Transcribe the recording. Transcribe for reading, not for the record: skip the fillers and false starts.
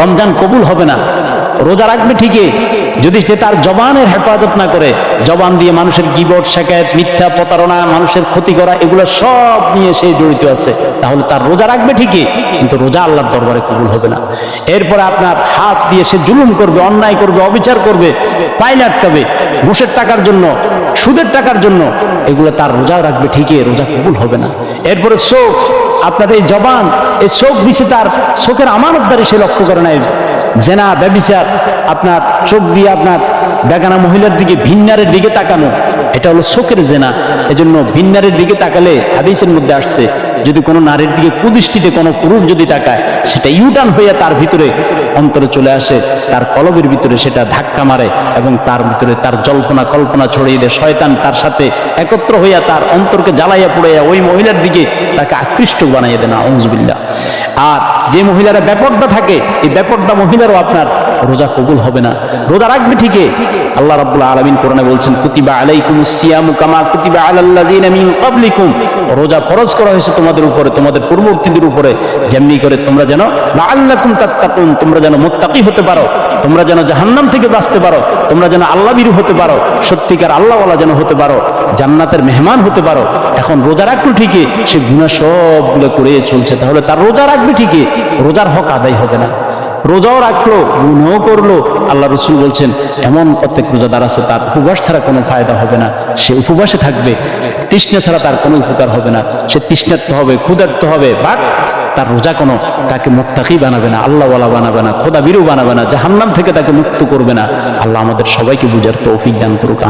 রমজান কবুল হবে না। রোজা রাখবে ঠিকই, যদি সে তার জবানের হেফাজত না করে, জবান দিয়ে মানুষের গীবত, শিকায়েত, মিথ্যা, প্রতারণা, মানুষের ক্ষতি করা, এগুলো সব নিয়ে সে জড়িত আছে, তাহলে তার রোজা রাখবে ঠিকই, কিন্তু রোজা আল্লাহর দরবারে কবুল হবে না। এরপরে আপনার হাত দিয়ে সে জুলুম করবে, অন্যায় করবে, অবিচার করবে, পাইন আটকাবে ঘুষের টাকার জন্য, সুদের টাকার জন্য, এগুলো তার রোজা রাখবে ঠিকই, রোজা কবুল হবে না। এরপরে চোখ, আপনার এই জবান, এই চোখ দিছে, তার চোখের আমানতদারি সে লক্ষ্য করে নাই, জেনা, ব্যভিচার, আপনার চোখ দিয়ে আপনার বেগানা মহিলার দিকে, ভিন্নারের দিকে তাকানো, এটা হলো চোখের জেনা। এজন্য ভিন্নারের দিকে তাকালে হাদিসের মধ্যে আসছে, যদি কোনো নারীর দিকে কুদৃষ্টিতে কোনো পুরুষ যদি তাকায়, সেটা ইউটার্ন হইয়া তার ভিতরে অন্তরে চলে আসে, তার কলবের ভিতরে সেটা ধাক্কা মারে এবং তার ভিতরে তার জল্পনা কল্পনা ছড়িয়ে দেয়, শয়তান তার সাথে একত্র হইয়া তার অন্তরকে জ্বালাইয়া পুড়াইয়া ওই মহিলার দিকে তাকে আকৃষ্ট বানাইয়া দেন, আউযুবিল্লাহ। আর যে মহিলারা বেপরদা থাকে, এই বেপরদা মহিলারও আপনার রোজা কবুল হবে না। রোজা রাখবে ঠিকই, আল্লাহ রাব্বুল আলামিন কোরআনে বলছেন, কুতিবা আলাইকুমুস সিয়ামু কামা কুতিবা আলাল্লাযিনা মিন ক্বাবলিকুম, রোজা ফরজ করা হয়েছে তোমাদের উপরে, তোমাদের পূর্ববর্তীদের উপরে, যেমনি করে তোমরা যেন লাআল্লাকুম তাত্তাকুন, তোমরা যেন মুত্তাকি হতে পারো, তোমরা যেন জাহান্নাম থেকে বাঁচতে পারো, তোমরা যেন আল্লাহ ভীরু হতে পারো, সত্যিকার আল্লাহওয়ালা যেন হতে পারো, জান্নাতের মেহমান হতে পারো। এখন রোজা রাখলো ঠিকই, সে গুনাহ সবগুলো করে চলছে, তাহলে তার রোজা রাখবে ঠিকই, রোজার হক আদায় হবে না। রোজাও রাখলো, গুনাহও করলো, আল্লাহ রাসূল বলছেন এমন প্রত্যেক রোজাদার আছে তার উপবাস ছাড়া কোনো ফায়দা হবে না, সে উপবাসে থাকবে, তৃষ্ণা ছাড়া তার কোনো উপকার হবে না, সে তৃষ্ণার্ত হবে, ক্ষুধার্ত হবে, বাট তার রোজা কোনো তাকে মুত্তাকি বানাবে না, আল্লাহওয়ালা বানাবে না, খোদা ভীরু বানাবে না, জাহান্নাম থেকে তাকে মুক্ত করবে না। আল্লাহ আমাদের সবাইকে বুঝার তৌফিক দান করুক।